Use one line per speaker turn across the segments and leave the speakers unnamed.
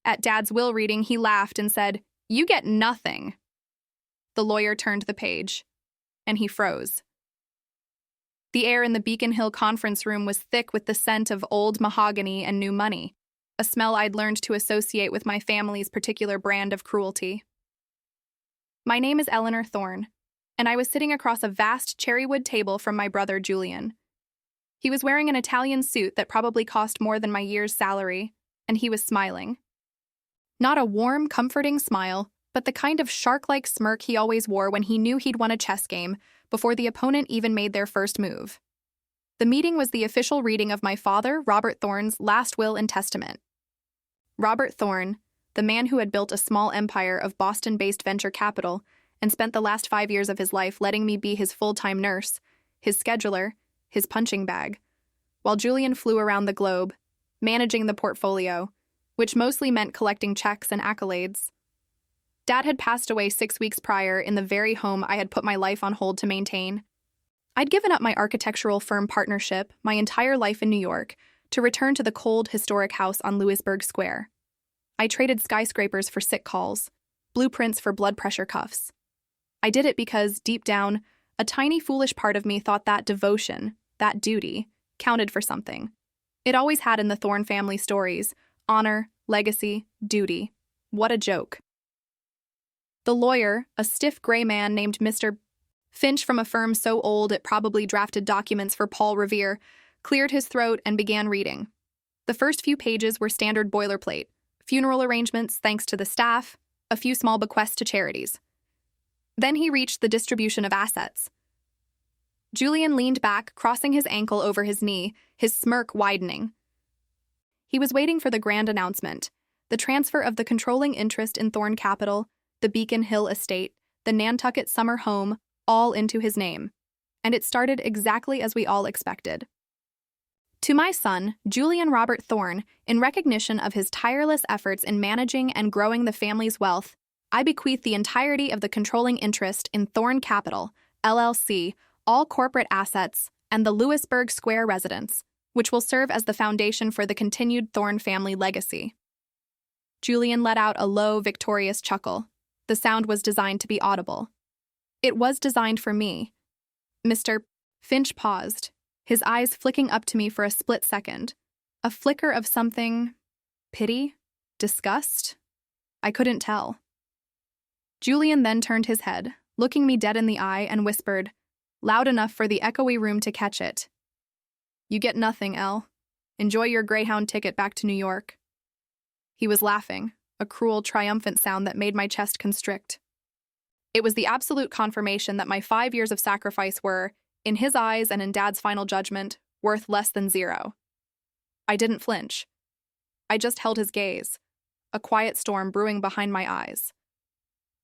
At Dad's will reading, he laughed and said, "You get nothing." The lawyer turned the page, and he froze. The air in the Beacon Hill conference room was thick with the scent of old mahogany and new money, a smell I'd learned to associate with my family's particular brand of cruelty. My name is Eleanor Thorne, and I was sitting across a vast cherrywood table from my brother Julian. He was wearing an Italian suit that probably cost more than my year's salary, and he was smiling. Not a warm, comforting smile, but the kind of shark-like smirk he always wore when he knew he'd won a chess game before the opponent even made their first move. The meeting was the official reading of my father, Robert Thorne's last will and testament. Robert Thorne, the man who had built a small empire of Boston-based venture capital and spent the last 5 years of his life letting me be his full-time nurse, his scheduler, his punching bag, while Julian flew around the globe, managing the portfolio, which mostly meant collecting checks and accolades. Dad had passed away 6 weeks prior in the very home I had put my life on hold to maintain. I'd given up my architectural firm partnership, my entire life in New York, to return to the cold, historic house on Louisburg Square. I traded skyscrapers for sick calls, blueprints for blood pressure cuffs. I did it because, deep down, a tiny foolish part of me thought that devotion, that duty, counted for something. It always had in the Thorne family stories: honor, legacy, duty. What a joke. The lawyer, a stiff gray man named Mr. Finch from a firm so old it probably drafted documents for Paul Revere, cleared his throat and began reading. The first few pages were standard boilerplate: funeral arrangements thanks to the staff, a few small bequests to charities. Then he reached the distribution of assets. Julian leaned back, crossing his ankle over his knee, his smirk widening. He was waiting for the grand announcement: the transfer of the controlling interest in Thorne Capital, the Beacon Hill estate, the Nantucket summer home, all into his name. And it started exactly as we all expected. To my son, Julian Robert Thorne, in recognition of his tireless efforts in managing and growing the family's wealth, I bequeath the entirety of the controlling interest in Thorne Capital, LLC, all corporate assets, and the Louisburg Square residence, which will serve as the foundation for the continued Thorne family legacy. Julian let out a low, victorious chuckle. The sound was designed to be audible. It was designed for me. Mr. Finch paused, his eyes flicking up to me for a split second. A flicker of something... pity? Disgust? I couldn't tell. Julian then turned his head, looking me dead in the eye, and whispered, loud enough for the echoey room to catch it. "You get nothing, Elle. Enjoy your Greyhound ticket back to New York." He was laughing, a cruel, triumphant sound that made my chest constrict. It was the absolute confirmation that my 5 years of sacrifice were, in his eyes and in Dad's final judgment, worth less than zero. I didn't flinch. I just held his gaze, a quiet storm brewing behind my eyes.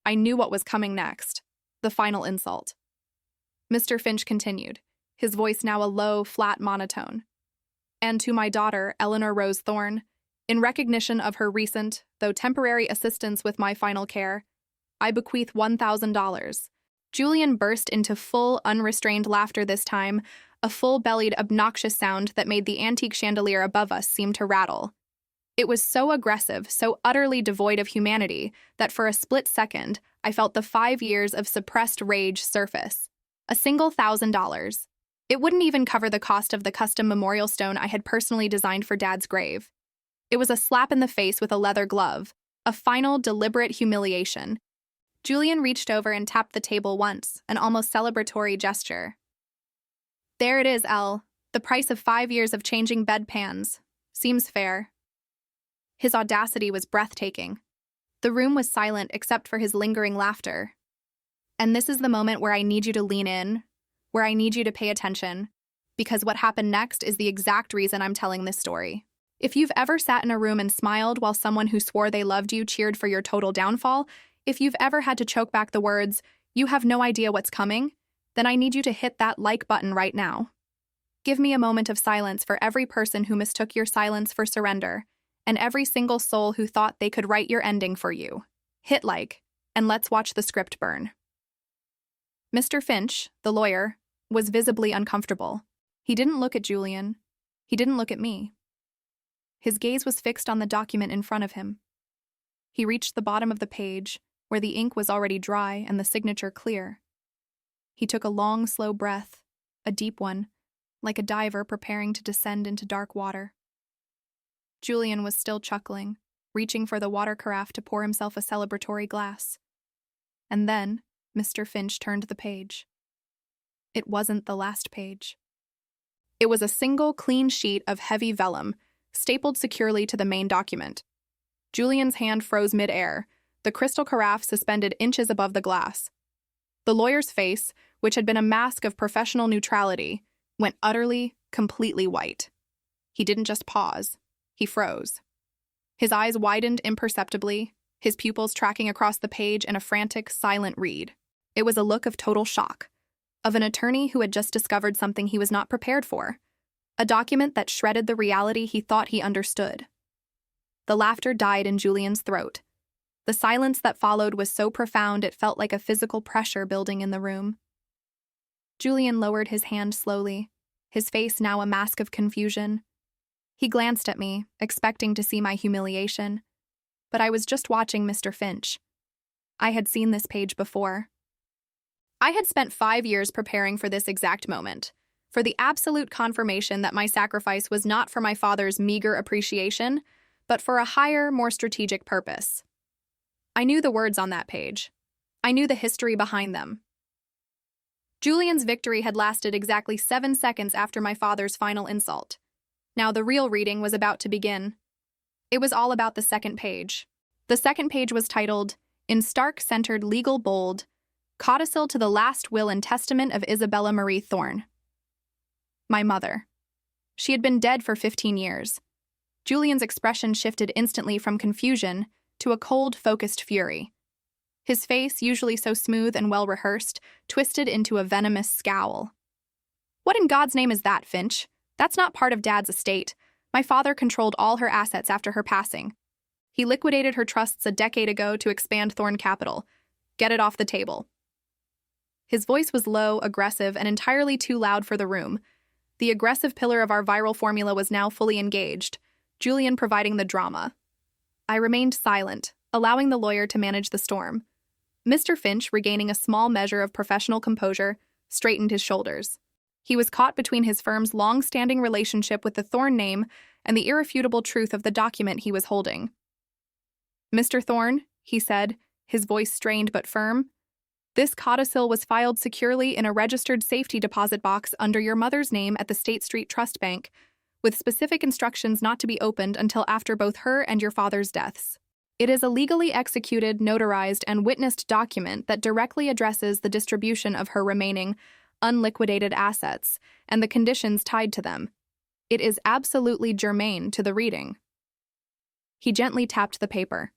I knew what was coming next, the final insult. Mr. Finch continued, his voice now a low, flat monotone. "And to my daughter, Eleanor Rose Thorne, in recognition of her recent, though temporary assistance with my final care, I bequeath $1,000. Julian burst into full, unrestrained laughter this time, a full-bellied, obnoxious sound that made the antique chandelier above us seem to rattle. It was so aggressive, so utterly devoid of humanity, that for a split second, I felt the 5 years of suppressed rage surface. A single $1,000. It wouldn't even cover the cost of the custom memorial stone I had personally designed for Dad's grave. It was a slap in the face with a leather glove, a final, deliberate humiliation. Julian reached over and tapped the table once, an almost celebratory gesture. "There it is, Elle. The price of 5 years of changing bedpans. Seems fair." His audacity was breathtaking. The room was silent except for his lingering laughter. And this is the moment where I need you to lean in, where I need you to pay attention, because what happened next is the exact reason I'm telling this story. If you've ever sat in a room and smiled while someone who swore they loved you cheered for your total downfall, if you've ever had to choke back the words, "You have no idea what's coming," then I need you to hit that like button right now. Give me a moment of silence for every person who mistook your silence for surrender, and every single soul who thought they could write your ending for you. Hit like, and let's watch the script burn. Mr. Finch, the lawyer, was visibly uncomfortable. He didn't look at Julian. He didn't look at me. His gaze was fixed on the document in front of him. He reached the bottom of the page, where the ink was already dry and the signature clear. He took a long, slow breath, a deep one, like a diver preparing to descend into dark water. Julian was still chuckling, reaching for the water carafe to pour himself a celebratory glass. And then, Mr. Finch turned the page. It wasn't the last page. It was a single, clean sheet of heavy vellum, stapled securely to the main document. Julian's hand froze mid-air, the crystal carafe suspended inches above the glass. The lawyer's face, which had been a mask of professional neutrality, went utterly, completely white. He didn't just pause. He froze. His eyes widened imperceptibly, his pupils tracking across the page in a frantic, silent read. It was a look of total shock, of an attorney who had just discovered something he was not prepared for, a document that shredded the reality he thought he understood. The laughter died in Julian's throat. The silence that followed was so profound it felt like a physical pressure building in the room. Julian lowered his hand slowly, his face now a mask of confusion. He glanced at me, expecting to see my humiliation, but I was just watching Mr. Finch. I had seen this page before. I had spent 5 years preparing for this exact moment, for the absolute confirmation that my sacrifice was not for my father's meager appreciation, but for a higher, more strategic purpose. I knew the words on that page. I knew the history behind them. Julian's victory had lasted exactly 7 seconds after my father's final insult. Now the real reading was about to begin. It was all about the second page. The second page was titled, in stark-centered legal bold, Codicil to the Last Will and Testament of Isabella Marie Thorne. My mother. She had been dead for 15 years. Julian's expression shifted instantly from confusion to a cold, focused fury. His face, usually so smooth and well-rehearsed, twisted into a venomous scowl. What in God's name is that, Finch? That's not part of Dad's estate. My father controlled all her assets after her passing. He liquidated her trusts a decade ago to expand Thorne Capital. Get it off the table. His voice was low, aggressive, and entirely too loud for the room. The aggressive pillar of our viral formula was now fully engaged, Julian providing the drama. I remained silent, allowing the lawyer to manage the storm. Mr. Finch, regaining a small measure of professional composure, straightened his shoulders. He was caught between his firm's long-standing relationship with the Thorne name and the irrefutable truth of the document he was holding. Mr. Thorne, he said, his voice strained but firm, this codicil was filed securely in a registered safety deposit box under your mother's name at the State Street Trust Bank, with specific instructions not to be opened until after both her and your father's deaths. It is a legally executed, notarized, and witnessed document that directly addresses the distribution of her remaining unliquidated assets and the conditions tied to them. It is absolutely germane to the reading. He gently tapped the paper.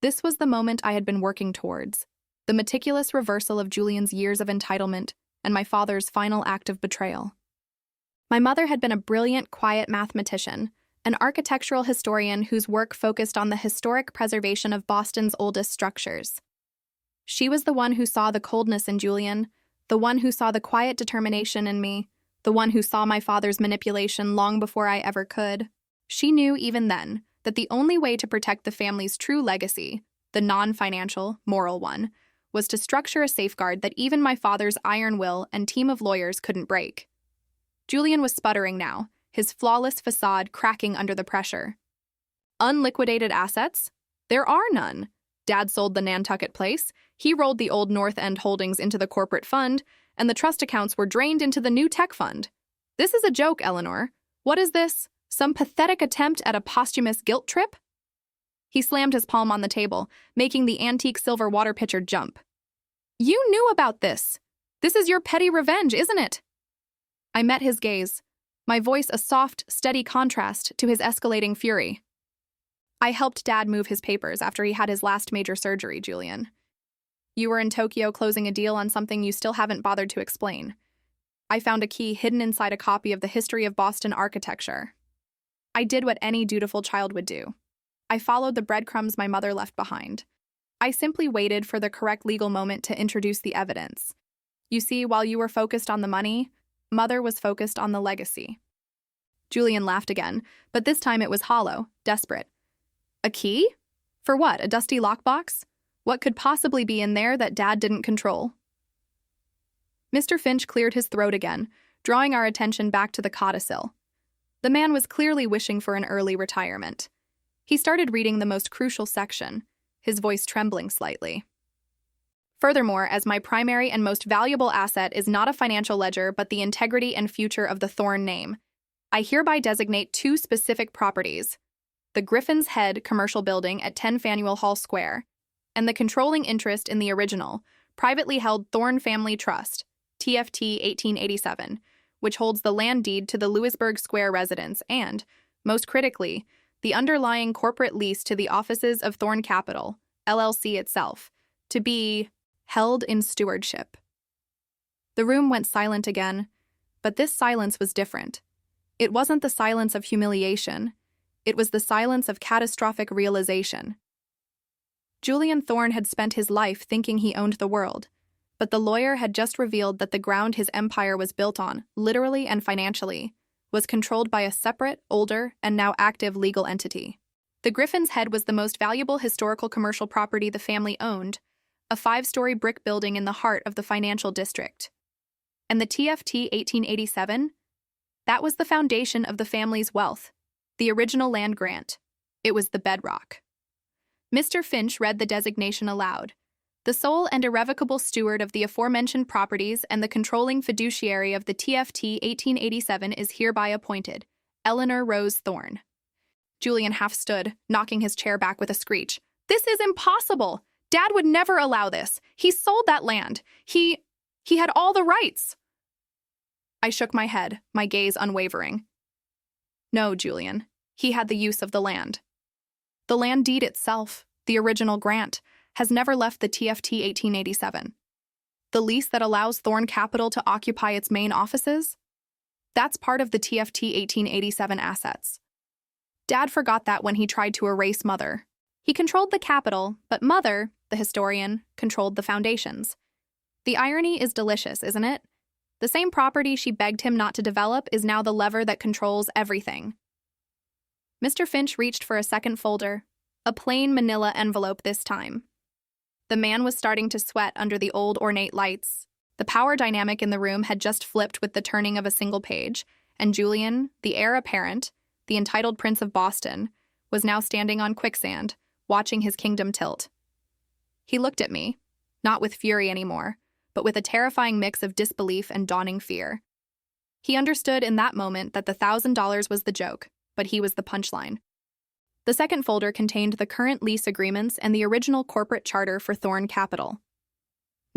This was the moment I had been working towards, the meticulous reversal of Julian's years of entitlement and my father's final act of betrayal. My mother had been a brilliant, quiet mathematician, an architectural historian whose work focused on the historic preservation of Boston's oldest structures. She was the one who saw the coldness in Julian, the one who saw the quiet determination in me, the one who saw my father's manipulation long before I ever could. She knew even then that the only way to protect the family's true legacy, the non-financial, moral one, was to structure a safeguard that even my father's iron will and team of lawyers couldn't break. Julian was sputtering now, his flawless facade cracking under the pressure. Unliquidated assets? There are none. Dad sold the Nantucket place, he rolled the old North End holdings into the corporate fund, and the trust accounts were drained into the new tech fund. This is a joke, Eleanor. What is this? Some pathetic attempt at a posthumous guilt trip? He slammed his palm on the table, making the antique silver water pitcher jump. You knew about this. This is your petty revenge, isn't it? I met his gaze, my voice a soft, steady contrast to his escalating fury. I helped Dad move his papers after he had his last major surgery, Julian. You were in Tokyo closing a deal on something you still haven't bothered to explain. I found a key hidden inside a copy of the History of Boston Architecture. I did what any dutiful child would do. I followed the breadcrumbs my mother left behind. I simply waited for the correct legal moment to introduce the evidence. You see, while you were focused on the money, Mother was focused on the legacy. Julian laughed again, but this time it was hollow, desperate. A key? For what, a dusty lockbox? What could possibly be in there that Dad didn't control? Mr. Finch cleared his throat again, drawing our attention back to the codicil. The man was clearly wishing for an early retirement. He started reading the most crucial section, his voice trembling slightly. Furthermore, as my primary and most valuable asset is not a financial ledger but the integrity and future of the Thorn name, I hereby designate 2 specific properties: the Griffin's Head commercial building at 10 Faneuil Hall Square, and the controlling interest in the original, privately held Thorn Family Trust, TFT 1887, which holds the land deed to the Louisburg Square residence and, most critically, the underlying corporate lease to the offices of Thorn Capital, LLC itself, to be held in stewardship. The room went silent again, but this silence was different. It wasn't the silence of humiliation. It was the silence of catastrophic realization. Julian Thorn had spent his life thinking he owned the world, but the lawyer had just revealed that the ground his empire was built on, literally and financially, was controlled by a separate, older, and now active legal entity. The Griffin's Head was the most valuable historical commercial property the family owned, a 5-story brick building in the heart of the financial district. And the TFT 1887? That was the foundation of the family's wealth, the original land grant. It was the bedrock. Mr. Finch read the designation aloud. The sole and irrevocable steward of the aforementioned properties and the controlling fiduciary of the TFT 1887 is hereby appointed, Eleanor Rose Thorn. Julian half stood, knocking his chair back with a screech. This is impossible! Dad would never allow this. He sold that land. He had all the rights. I shook my head, my gaze unwavering. No, Julian. He had the use of the land. The land deed itself, the original grant, has never left the TFT 1887. The lease that allows Thorn Capital to occupy its main offices? That's part of the TFT 1887 assets. Dad forgot that when he tried to erase Mother. He controlled the capital, but Mother, the historian, controlled the foundations. The irony is delicious, isn't it? The same property she begged him not to develop is now the lever that controls everything. Mr. Finch reached for a second folder, a plain manila envelope this time. The man was starting to sweat under the old ornate lights. The power dynamic in the room had just flipped with the turning of a single page, and Julian, the heir apparent, the entitled Prince of Boston, was now standing on quicksand, watching his kingdom tilt. He looked at me, not with fury anymore, but with a terrifying mix of disbelief and dawning fear. He understood in that moment that the $1,000 was the joke, but he was the punchline. The second folder contained the current lease agreements and the original corporate charter for Thorn Capital.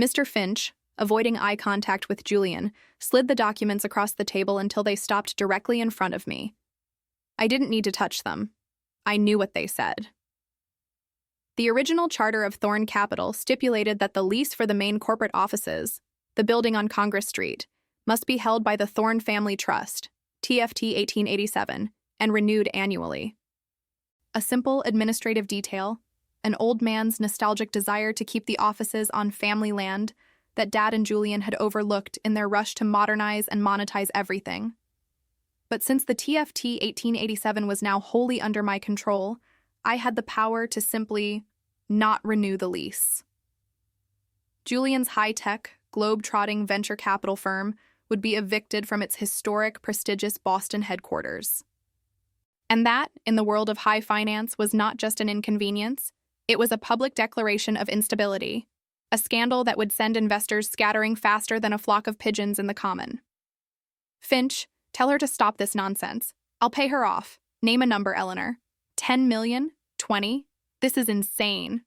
Mr. Finch, avoiding eye contact with Julian, slid the documents across the table until they stopped directly in front of me. I didn't need to touch them. I knew what they said. The original charter of Thorn Capital stipulated that the lease for the main corporate offices, the building on Congress Street, must be held by the Thorn Family Trust, TFT 1887, and renewed annually. A simple administrative detail, an old man's nostalgic desire to keep the offices on family land that Dad and Julian had overlooked in their rush to modernize and monetize everything. But since the TFT 1887 was now wholly under my control, I had the power to simply not renew the lease. Julian's high-tech, globe-trotting venture capital firm would be evicted from its historic, prestigious Boston headquarters. And that, in the world of high finance, was not just an inconvenience. It was a public declaration of instability, a scandal that would send investors scattering faster than a flock of pigeons in the common. Finch, tell her to stop this nonsense. I'll pay her off. Name a number, Eleanor. 10 million? 20? This is insane.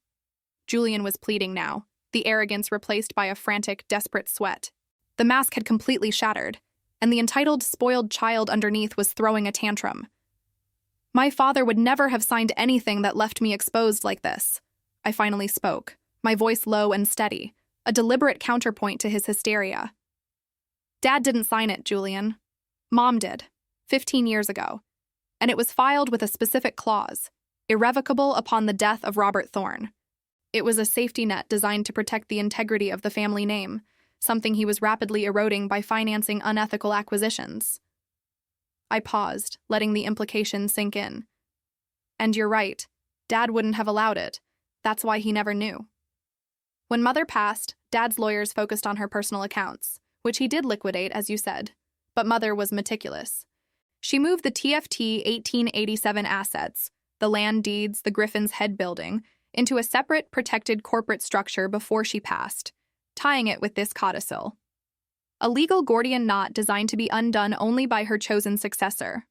Julian was pleading now, the arrogance replaced by a frantic, desperate sweat. The mask had completely shattered, and the entitled, spoiled child underneath was throwing a tantrum. My father would never have signed anything that left me exposed like this. I finally spoke, my voice low and steady, a deliberate counterpoint to his hysteria. Dad didn't sign it, Julian. Mom did, 15 years ago, and it was filed with a specific clause, irrevocable upon the death of Robert Thorn. It was a safety net designed to protect the integrity of the family name, something he was rapidly eroding by financing unethical acquisitions. I paused, letting the implication sink in. And you're right. Dad wouldn't have allowed it. That's why he never knew. When Mother passed, Dad's lawyers focused on her personal accounts, which he did liquidate, as you said, but Mother was meticulous. She moved the TFT 1887 assets, the land deeds, the Griffin's Head building, into a separate, protected corporate structure before she passed, tying it with this codicil. A legal Gordian knot designed to be undone only by her chosen successor.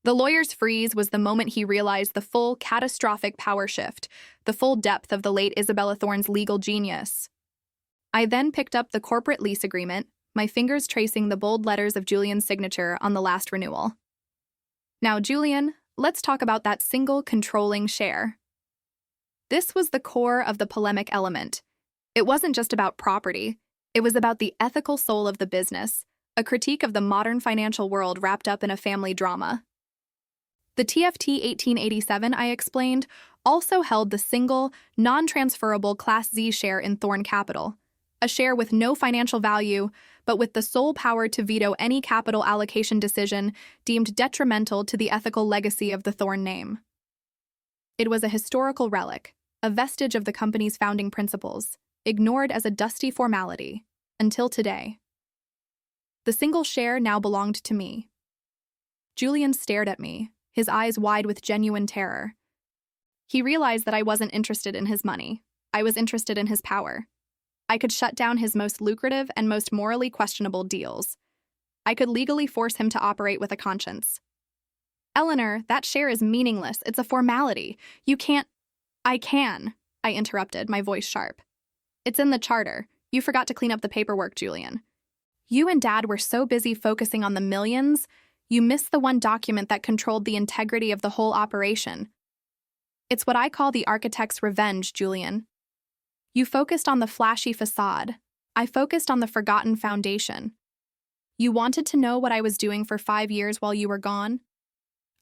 The lawyer's freeze was the moment he realized the full, catastrophic power shift, the full depth of the late Isabella Thorne's legal genius. I then picked up the corporate lease agreement, my fingers tracing the bold letters of Julian's signature on the last renewal. Now, Julian, let's talk about that single controlling share. This was the core of the polemic element. It wasn't just about property. It was about the ethical soul of the business, a critique of the modern financial world wrapped up in a family drama. The TFT 1887, I explained, also held the single, non-transferable Class Z share in Thorne Capital, a share with no financial value, but with the sole power to veto any capital allocation decision deemed detrimental to the ethical legacy of the Thorne name. It was a historical relic, a vestige of the company's founding principles, ignored as a dusty formality, until today. The single share now belonged to me. Julian stared at me, his eyes wide with genuine terror. He realized that I wasn't interested in his money. I was interested in his power. I could shut down his most lucrative and most morally questionable deals. I could legally force him to operate with a conscience. Eleanor, that share is meaningless. It's a formality. You can't— I can, I interrupted, my voice sharp. It's in the charter. You forgot to clean up the paperwork, Julian. You and Dad were so busy focusing on the millions, you missed the one document that controlled the integrity of the whole operation. It's what I call the architect's revenge, Julian. You focused on the flashy facade. I focused on the forgotten foundation. You wanted to know what I was doing for 5 years while you were gone?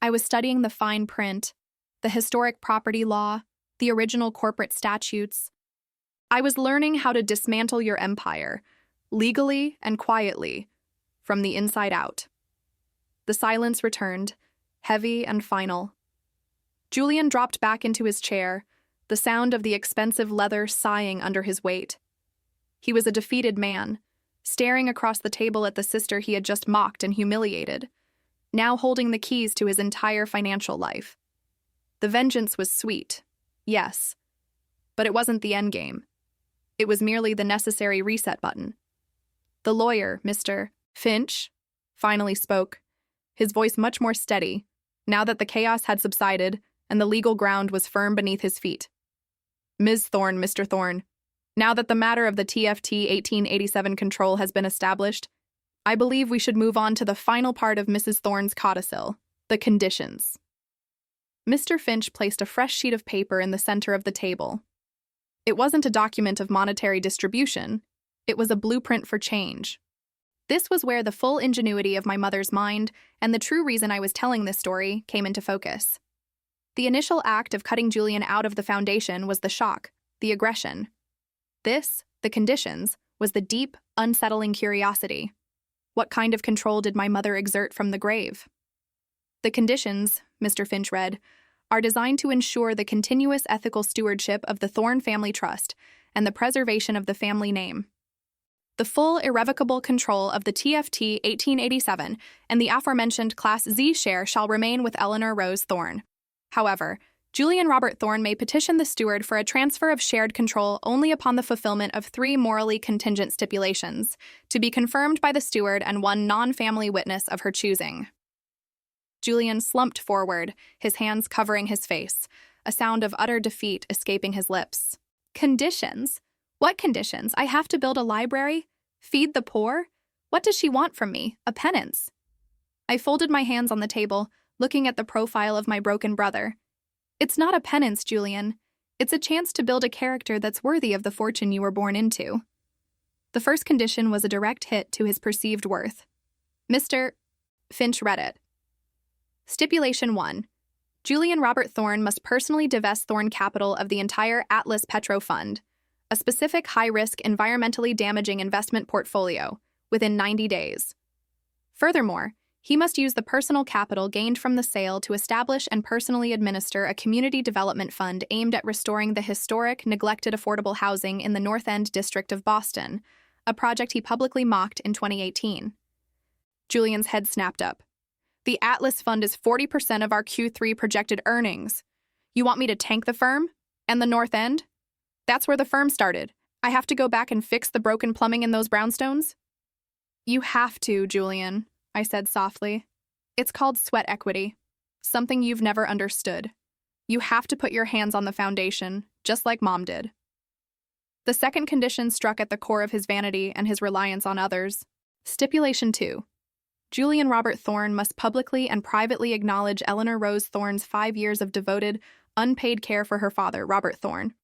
I was studying the fine print, the historic property law, the original corporate statutes. I was learning how to dismantle your empire, legally and quietly, from the inside out. The silence returned, heavy and final. Julian dropped back into his chair, the sound of the expensive leather sighing under his weight. He was a defeated man, staring across the table at the sister he had just mocked and humiliated, now holding the keys to his entire financial life. The vengeance was sweet, yes, but it wasn't the endgame. It was merely the necessary reset button. The lawyer, Mr. Finch, finally spoke, his voice much more steady, now that the chaos had subsided and the legal ground was firm beneath his feet. Ms. Thorne, Mr. Thorne, now that the matter of the TFT 1887 control has been established, I believe we should move on to the final part of Mrs. Thorne's codicil, the conditions. Mr. Finch placed a fresh sheet of paper in the center of the table. It wasn't a document of monetary distribution, it was a blueprint for change. This was where the full ingenuity of my mother's mind and the true reason I was telling this story came into focus. The initial act of cutting Julian out of the foundation was the shock, the aggression. This, the conditions, was the deep, unsettling curiosity. What kind of control did my mother exert from the grave? The conditions, Mr. Finch read, are designed to ensure the continuous ethical stewardship of the Thorne Family Trust and the preservation of the family name. The full irrevocable control of the TFT 1887 and the aforementioned Class Z share shall remain with Eleanor Rose Thorne. However, Julian Robert Thorne may petition the steward for a transfer of shared control only upon the fulfillment of 3 morally contingent stipulations, to be confirmed by the steward and 1 non-family witness of her choosing. Julian slumped forward, his hands covering his face, a sound of utter defeat escaping his lips. Conditions? What conditions? I have to build a library? Feed the poor? What does she want from me? A penance? I folded my hands on the table, looking at the profile of my broken brother. It's not a penance, Julian. It's a chance to build a character that's worthy of the fortune you were born into. The first condition was a direct hit to his perceived worth. Mr. Finch read it. Stipulation 1. Julian Robert Thorne must personally divest Thorne Capital of the entire Atlas Petro Fund, a specific high-risk, environmentally damaging investment portfolio, within 90 days. Furthermore, He must use the personal capital gained from the sale to establish and personally administer a community development fund aimed at restoring the historic, neglected affordable housing in the North End district of Boston, a project he publicly mocked in 2018. Julian's head snapped up. The Atlas Fund is 40% of our Q3 projected earnings. You want me to tank the firm? And the North End? That's where the firm started. I have to go back and fix the broken plumbing in those brownstones? You have to, Julian, I said softly. It's called sweat equity, something you've never understood. You have to put your hands on the foundation, just like Mom did. The second condition struck at the core of his vanity and his reliance on others. Stipulation 2. Julian Robert Thorne must publicly and privately acknowledge Eleanor Rose Thorne's 5 years of devoted, unpaid care for her father, Robert Thorne.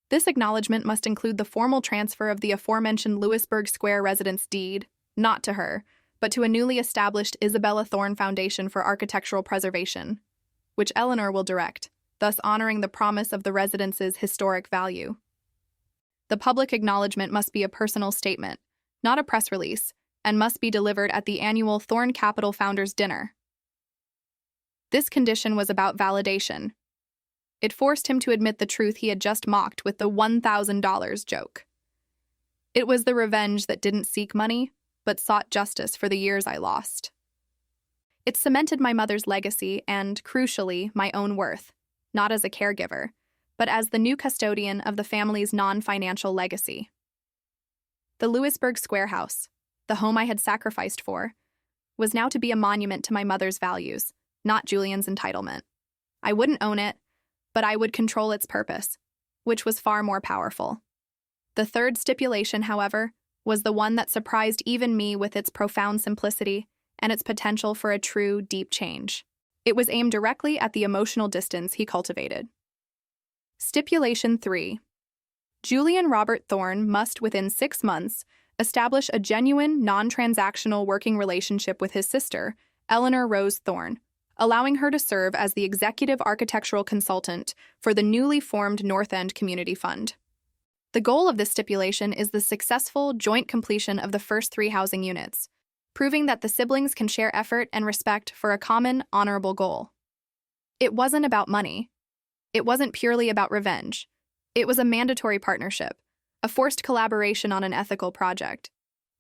This acknowledgement must include the formal transfer of the aforementioned Lewisburg Square residence deed, not to her, but to a newly established Isabella Thorne Foundation for Architectural Preservation, which Eleanor will direct, thus honoring the promise of the residence's historic value. The public acknowledgement must be a personal statement, not a press release, and must be delivered at the annual Thorne Capital Founders Dinner. This condition was about validation. It forced him to admit the truth he had just mocked with the $1,000 joke. It was the revenge that didn't seek money, but sought justice for the years I lost. It cemented my mother's legacy and, crucially, my own worth, not as a caregiver, but as the new custodian of the family's non-financial legacy. The Lewisburg Square house, the home I had sacrificed for, was now to be a monument to my mother's values, not Julian's entitlement. I wouldn't own it, but I would control its purpose, which was far more powerful. The third stipulation, however, was the one that surprised even me with its profound simplicity and its potential for a true, deep change. It was aimed directly at the emotional distance he cultivated. Stipulation 3. Julian Robert Thorne must, within 6 months, establish a genuine, non-transactional working relationship with his sister, Eleanor Rose Thorne, allowing her to serve as the executive architectural consultant for the newly formed North End Community Fund. The goal of this stipulation is the successful joint completion of the first 3 housing units, proving that the siblings can share effort and respect for a common, honorable goal. It wasn't about money. It wasn't purely about revenge. It was a mandatory partnership, a forced collaboration on an ethical project.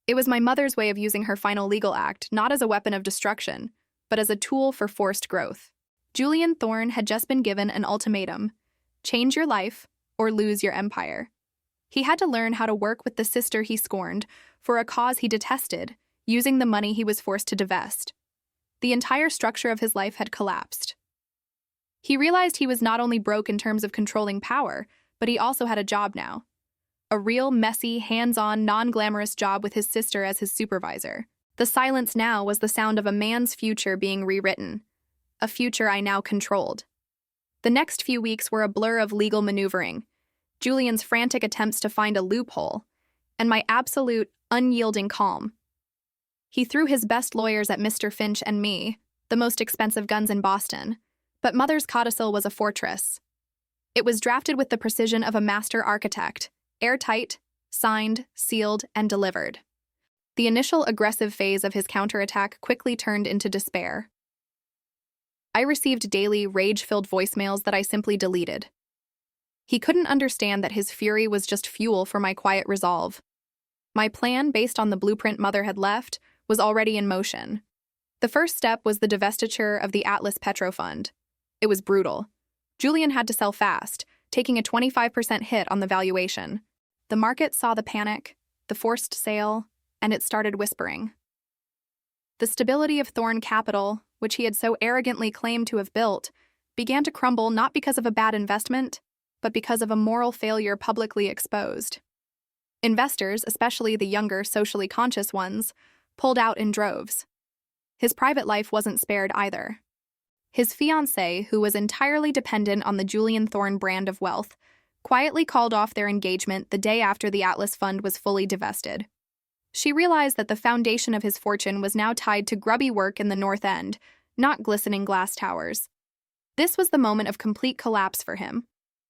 It was my mother's way of using her final legal act not as a weapon of destruction, but as a tool for forced growth. Julian Thorne had just been given an ultimatum: change your life or lose your empire. He had to learn how to work with the sister he scorned for a cause he detested, using the money he was forced to divest. The entire structure of his life had collapsed. He realized he was not only broke in terms of controlling power, but he also had a job now. A real, messy, hands-on, non-glamorous job with his sister as his supervisor. The silence now was the sound of a man's future being rewritten, a future I now controlled. The next few weeks were a blur of legal maneuvering, Julian's frantic attempts to find a loophole, and my absolute, unyielding calm. He threw his best lawyers at Mr. Finch and me, the most expensive guns in Boston, but Mother's codicil was a fortress. It was drafted with the precision of a master architect, airtight, signed, sealed, and delivered. The initial aggressive phase of his counterattack quickly turned into despair. I received daily, rage-filled voicemails that I simply deleted. He couldn't understand that his fury was just fuel for my quiet resolve. My plan, based on the blueprint Mother had left, was already in motion. The first step was the divestiture of the Atlas Petro Fund. It was brutal. Julian had to sell fast, taking a 25% hit on the valuation. The market saw the panic, the forced sale, and it started whispering. The stability of Thorne Capital, which he had so arrogantly claimed to have built, began to crumble not because of a bad investment, but because of a moral failure publicly exposed. Investors, especially the younger, socially conscious ones, pulled out in droves. His private life wasn't spared either. His fiancée, who was entirely dependent on the Julian Thorne brand of wealth, quietly called off their engagement the day after the Atlas Fund was fully divested. She realized that the foundation of his fortune was now tied to grubby work in the North End, not glistening glass towers. This was the moment of complete collapse for him,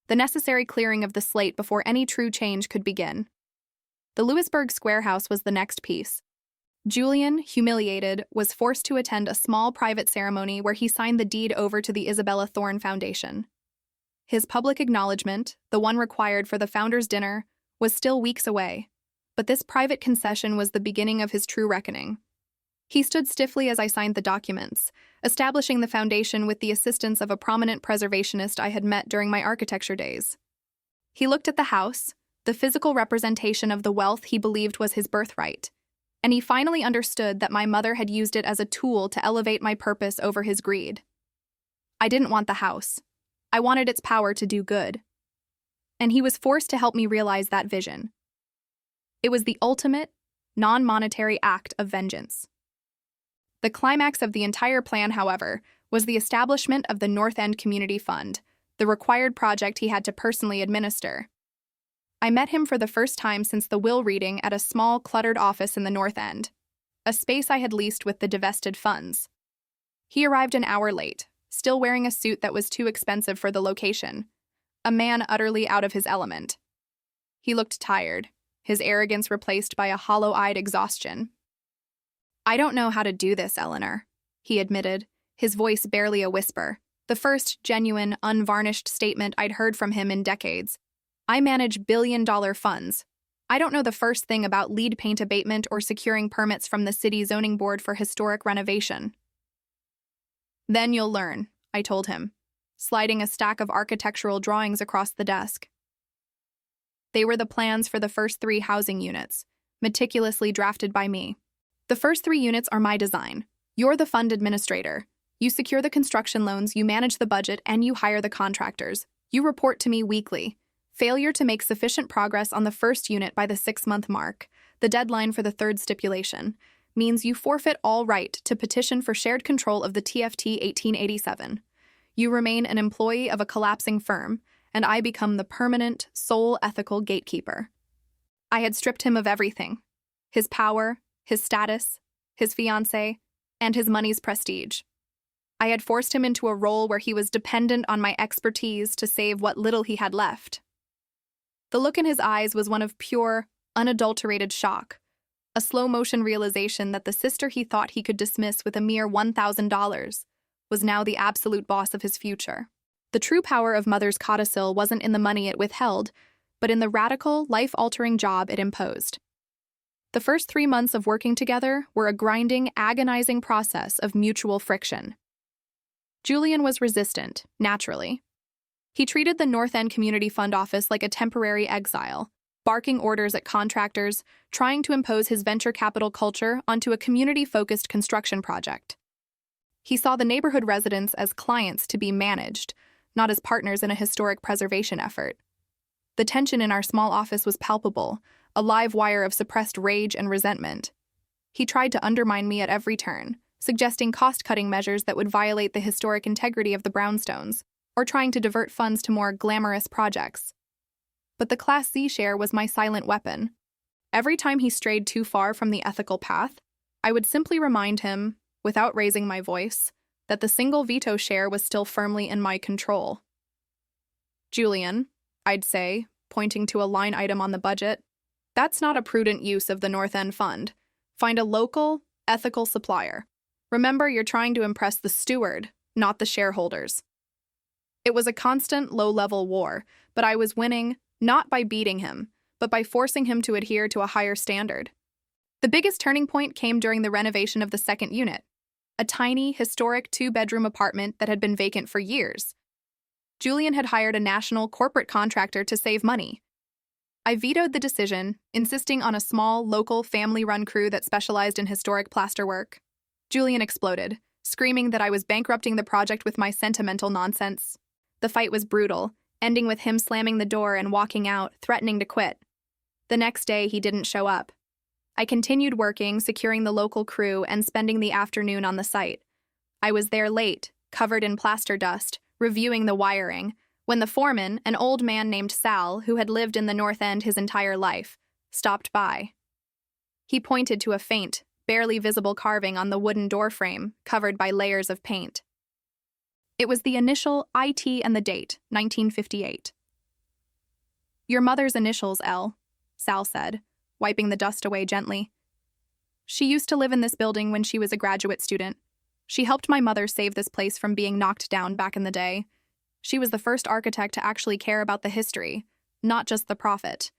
the necessary clearing of the slate before any true change could begin. The Lewisburg Square house was the next piece. Julian, humiliated, was forced to attend a small private ceremony where he signed the deed over to the Isabella Thorne Foundation. His public acknowledgement, the one required for the founder's dinner, was still weeks away, but this private concession was the beginning of his true reckoning. He stood stiffly as I signed the documents, establishing the foundation with the assistance of a prominent preservationist I had met during my architecture days. He looked at the house, the physical representation of the wealth he believed was his birthright, and he finally understood that my mother had used it as a tool to elevate my purpose over his greed. I didn't want the house. I wanted its power to do good. And he was forced to help me realize that vision. It was the ultimate, non-monetary act of vengeance. The climax of the entire plan, however, was the establishment of the North End Community Fund, the required project he had to personally administer. I met him for the first time since the will reading at a small, cluttered office in the North End, a space I had leased with the divested funds. He arrived an hour late, still wearing a suit that was too expensive for the location, a man utterly out of his element. He looked tired, his arrogance replaced by a hollow-eyed exhaustion. "I don't know how to do this, Eleanor," he admitted, his voice barely a whisper, the first genuine, unvarnished statement I'd heard from him in decades. "I manage billion-dollar funds. I don't know the first thing about lead paint abatement or securing permits from the city zoning board for historic renovation." "Then you'll learn," I told him, sliding a stack of architectural drawings across the desk. They were the plans for the first 3 housing units, meticulously drafted by me. "The first 3 units are my design. You're the fund administrator. You secure the construction loans, you manage the budget, and you hire the contractors. You report to me weekly. Failure to make sufficient progress on the first unit by the 6-month mark, the deadline for the 3rd stipulation, means you forfeit all right to petition for shared control of the TFT 1887. You remain an employee of a collapsing firm, and I become the permanent, sole ethical gatekeeper." I had stripped him of everything: his power, his status, his fiancé, and his money's prestige. I had forced him into a role where he was dependent on my expertise to save what little he had left. The look in his eyes was one of pure, unadulterated shock, a slow-motion realization that the sister he thought he could dismiss with a mere $1,000 was now the absolute boss of his future. The true power of Mother's codicil wasn't in the money it withheld, but in the radical, life-altering job it imposed. The first 3 months of working together were a grinding, agonizing process of mutual friction. Julian was resistant, naturally. He treated the North End Community Fund office like a temporary exile, barking orders at contractors, trying to impose his venture capital culture onto a community-focused construction project. He saw the neighborhood residents as clients to be managed, not as partners in a historic preservation effort. The tension in our small office was palpable, a live wire of suppressed rage and resentment. He tried to undermine me at every turn, suggesting cost-cutting measures that would violate the historic integrity of the brownstones, or trying to divert funds to more glamorous projects. But the Class C share was my silent weapon. Every time he strayed too far from the ethical path, I would simply remind him, without raising my voice, that the single veto share was still firmly in my control. "Julian," I'd say, pointing to a line item on the budget, "that's not a prudent use of the North End Fund. Find a local, ethical supplier. Remember, you're trying to impress the steward, not the shareholders." It was a constant, low-level war, but I was winning, not by beating him, but by forcing him to adhere to a higher standard. The biggest turning point came during the renovation of the 2nd unit, a tiny, historic 2-bedroom apartment that had been vacant for years. Julian had hired a national corporate contractor to save money. I vetoed the decision, insisting on a small, local, family-run crew that specialized in historic plasterwork. Julian exploded, screaming that I was bankrupting the project with my sentimental nonsense. The fight was brutal, ending with him slamming the door and walking out, threatening to quit. The next day, he didn't show up. I continued working, securing the local crew, and spending the afternoon on the site. I was there late, covered in plaster dust, reviewing the wiring, when the foreman, an old man named Sal, who had lived in the North End his entire life, stopped by. He pointed to a faint, barely visible carving on the wooden doorframe, covered by layers of paint. It was the initial IT and the date, 1958. "Your mother's initials, L," Sal said, wiping the dust away gently. She used to live in this building when she was a graduate student. She helped my mother save this place from being knocked down back in the day. She was the first architect to actually care about the history, not just the profit.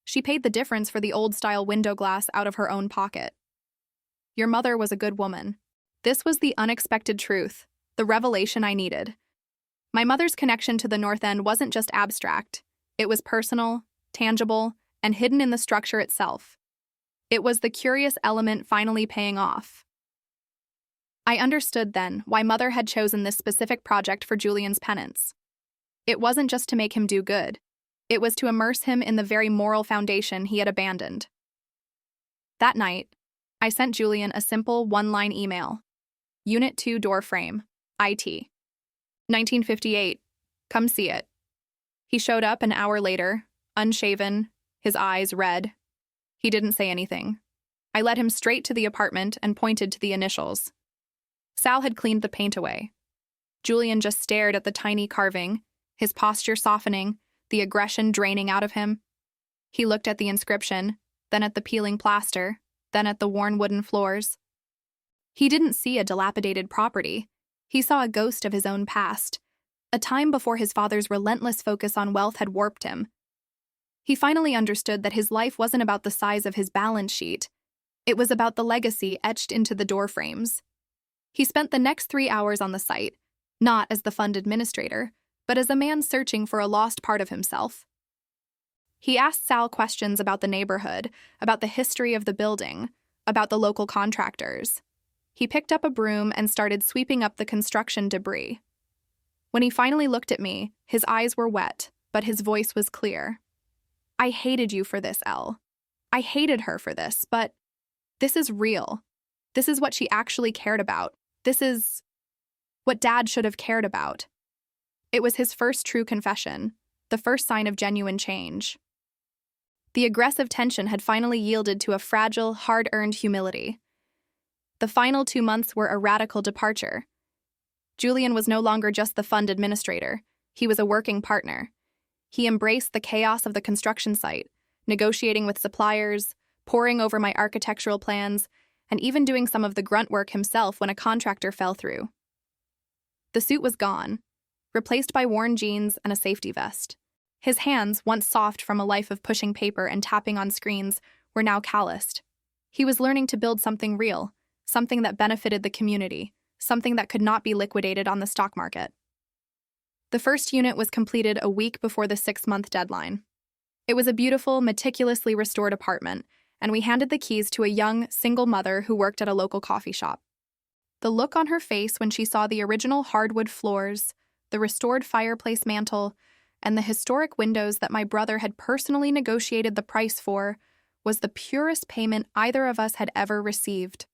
She paid the difference for the old-style window glass out of her own pocket. Your mother was a good woman. This was the unexpected truth, the revelation I needed. My mother's connection to the North End wasn't just abstract. It was personal, tangible, and hidden in the structure itself. It was the curious element finally paying off. I understood then why Mother had chosen this specific project for Julian's penance. It wasn't just to make him do good. It was to immerse him in the very moral foundation he had abandoned. That night, I sent Julian a simple one-line email. Unit 2 door frame, IT. 1958. Come see it. He showed up an hour later, unshaven, his eyes red. He didn't say anything. I led him straight to the apartment and pointed to the initials. Sal had cleaned the paint away. Julian just stared at the tiny carving, his posture softening, the aggression draining out of him. He looked at the inscription, then at the peeling plaster, then at the worn wooden floors. He didn't see a dilapidated property. He saw a ghost of his own past, a time before his father's relentless focus on wealth had warped him. He finally understood that his life wasn't about the size of his balance sheet. It was about the legacy etched into the door frames. He spent the next 3 hours on the site, not as the fund administrator, but as a man searching for a lost part of himself. He asked Sal questions about the neighborhood, about the history of the building, about the local contractors. He picked up a broom and started sweeping up the construction debris. When he finally looked at me, his eyes were wet, but his voice was clear. I hated you for this, Elle. I hated her for this, but this is real. This is what she actually cared about. This is what Dad should have cared about. It was his first true confession, the first sign of genuine change. The aggressive tension had finally yielded to a fragile, hard-earned humility. The final 2 months were a radical departure. Julian was no longer just the fund administrator. He was a working partner. He embraced the chaos of the construction site, negotiating with suppliers, poring over my architectural plans, and even doing some of the grunt work himself when a contractor fell through. The suit was gone, replaced by worn jeans and a safety vest. His hands, once soft from a life of pushing paper and tapping on screens, were now calloused. He was learning to build something real, something that benefited the community, something that could not be liquidated on the stock market. The first unit was completed a week before the 6-month deadline. It was a beautiful, meticulously restored apartment, and we handed the keys to a young, single mother who worked at a local coffee shop. The look on her face when she saw the original hardwood floors, the restored fireplace mantel, and the historic windows that my brother had personally negotiated the price for was the purest payment either of us had ever received.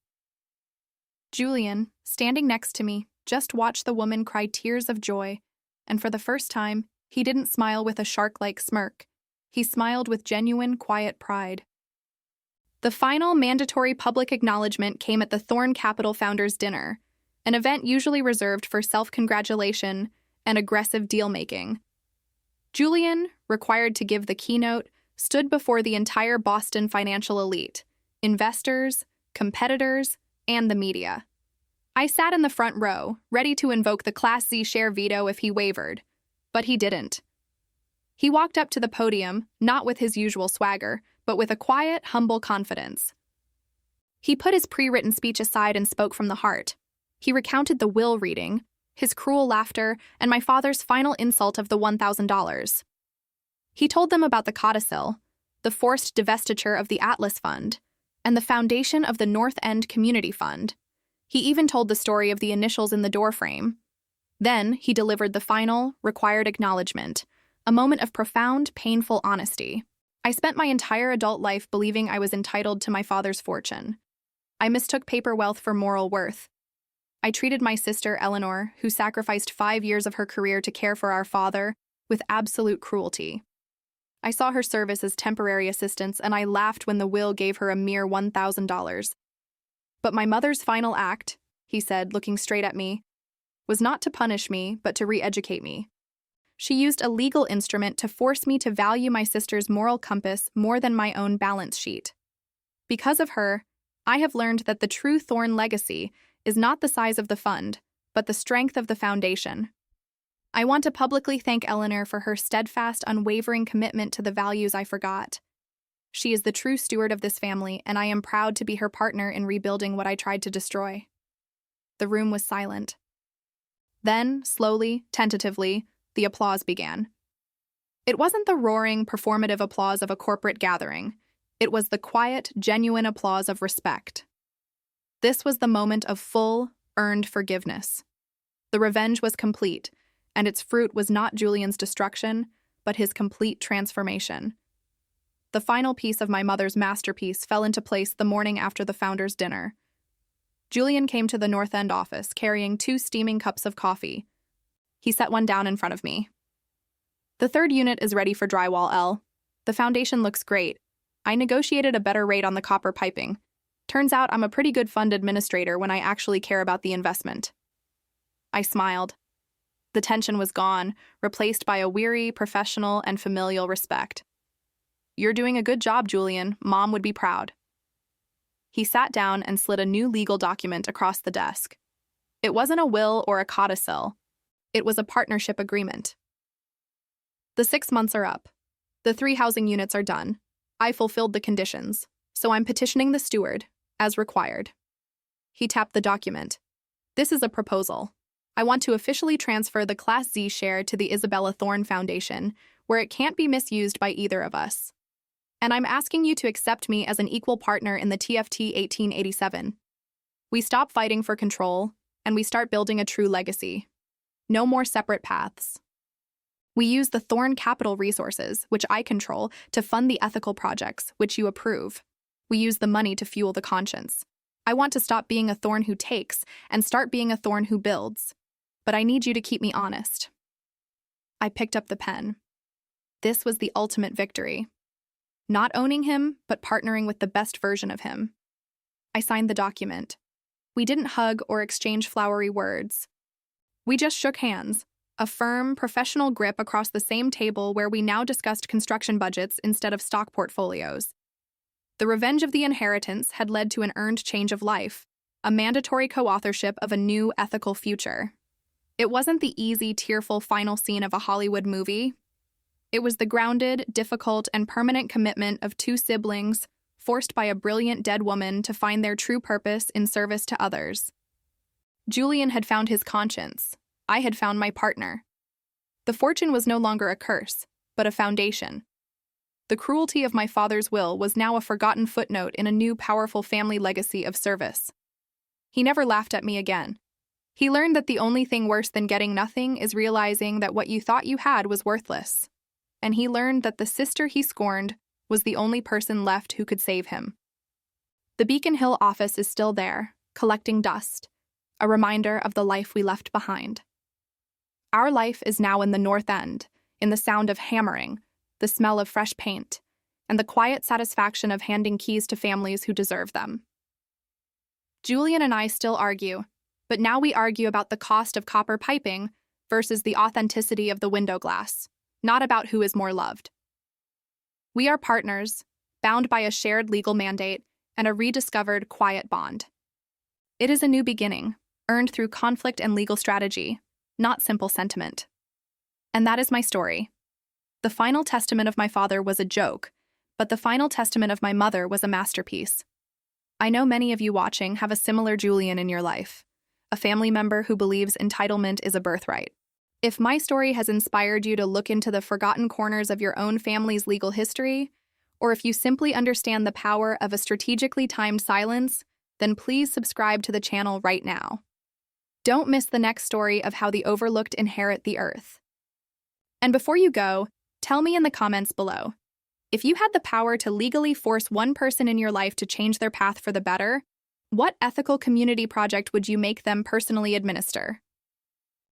Julian, standing next to me, just watched the woman cry tears of joy, and for the first time, he didn't smile with a shark-like smirk. He smiled with genuine, quiet pride. The final mandatory public acknowledgement came at the Thorn Capital Founders Dinner, an event usually reserved for self-congratulation and aggressive deal-making. Julian, required to give the keynote, stood before the entire Boston financial elite, investors, competitors, and the media. I sat in the front row, ready to invoke the Class Z share veto if he wavered, but he didn't. He walked up to the podium, not with his usual swagger, but with a quiet, humble confidence. He put his pre-written speech aside and spoke from the heart. He recounted the will reading, his cruel laughter, and my father's final insult of the $1,000. He told them about the codicil, the forced divestiture of the Atlas Fund, and the foundation of the North End Community Fund. He even told the story of the initials in the doorframe. Then he delivered the final, required acknowledgement, a moment of profound, painful honesty. I spent my entire adult life believing I was entitled to my father's fortune. I mistook paper wealth for moral worth. I treated my sister, Eleanor, who sacrificed 5 years of her career to care for our father, with absolute cruelty. I saw her service as temporary assistance, and I laughed when the will gave her a mere $1,000. But my mother's final act, he said, looking straight at me, was not to punish me, but to re-educate me. She used a legal instrument to force me to value my sister's moral compass more than my own balance sheet. Because of her, I have learned that the true Thorn legacy is not the size of the fund, but the strength of the foundation. I want to publicly thank Eleanor for her steadfast, unwavering commitment to the values I forgot. She is the true steward of this family, and I am proud to be her partner in rebuilding what I tried to destroy. The room was silent. Then, slowly, tentatively, the applause began. It wasn't the roaring, performative applause of a corporate gathering. It was the quiet, genuine applause of respect. This was the moment of full, earned forgiveness. The revenge was complete, and its fruit was not Julian's destruction, but his complete transformation. The final piece of my mother's masterpiece fell into place the morning after the founders' dinner. Julian came to the North End office carrying 2 steaming cups of coffee. He set one down in front of me. The 3rd unit is ready for drywall, L. The foundation looks great. I negotiated a better rate on the copper piping. Turns out I'm a pretty good fund administrator when I actually care about the investment. I smiled. The tension was gone, replaced by a weary, professional, and familial respect. You're doing a good job, Julian. Mom would be proud. He sat down and slid a new legal document across the desk. It wasn't a will or a codicil. It was a partnership agreement. The 6 months are up. The 3 housing units are done. I fulfilled the conditions, so I'm petitioning the steward, as required. He tapped the document. This is a proposal. I want to officially transfer the Class Z share to the Isabella Thorne Foundation, where it can't be misused by either of us. And I'm asking you to accept me as an equal partner in the TFT 1887. We stop fighting for control, and we start building a true legacy. No more separate paths. We use the Thorne capital resources, which I control, to fund the ethical projects, which you approve. We use the money to fuel the conscience. I want to stop being a Thorne who takes and start being a Thorne who builds. But I need you to keep me honest. I picked up the pen. This was the ultimate victory. Not owning him, but partnering with the best version of him. I signed the document. We didn't hug or exchange flowery words. We just shook hands, a firm, professional grip across the same table where we now discussed construction budgets instead of stock portfolios. The revenge of the inheritance had led to an earned change of life, a mandatory co-authorship of a new ethical future. It wasn't the easy, tearful final scene of a Hollywood movie. It was the grounded, difficult, and permanent commitment of 2 siblings, forced by a brilliant dead woman to find their true purpose in service to others. Julian had found his conscience. I had found my partner. The fortune was no longer a curse, but a foundation. The cruelty of my father's will was now a forgotten footnote in a new, powerful family legacy of service. He never laughed at me again. He learned that the only thing worse than getting nothing is realizing that what you thought you had was worthless. And he learned that the sister he scorned was the only person left who could save him. The Beacon Hill office is still there, collecting dust, a reminder of the life we left behind. Our life is now in the North End, in the sound of hammering, the smell of fresh paint, and the quiet satisfaction of handing keys to families who deserve them. Julian and I still argue, but now we argue about the cost of copper piping versus the authenticity of the window glass, not about who is more loved. We are partners, bound by a shared legal mandate and a rediscovered quiet bond. It is a new beginning, earned through conflict and legal strategy, not simple sentiment. And that is my story. The final testament of my father was a joke, but the final testament of my mother was a masterpiece. I know many of you watching have a similar Julian in your life, a family member who believes entitlement is a birthright. If my story has inspired you to look into the forgotten corners of your own family's legal history, or if you simply understand the power of a strategically timed silence, then please subscribe to the channel right now. Don't miss the next story of how the overlooked inherit the earth. And before you go, tell me in the comments below, if you had the power to legally force one person in your life to change their path for the better, what ethical community project would you make them personally administer?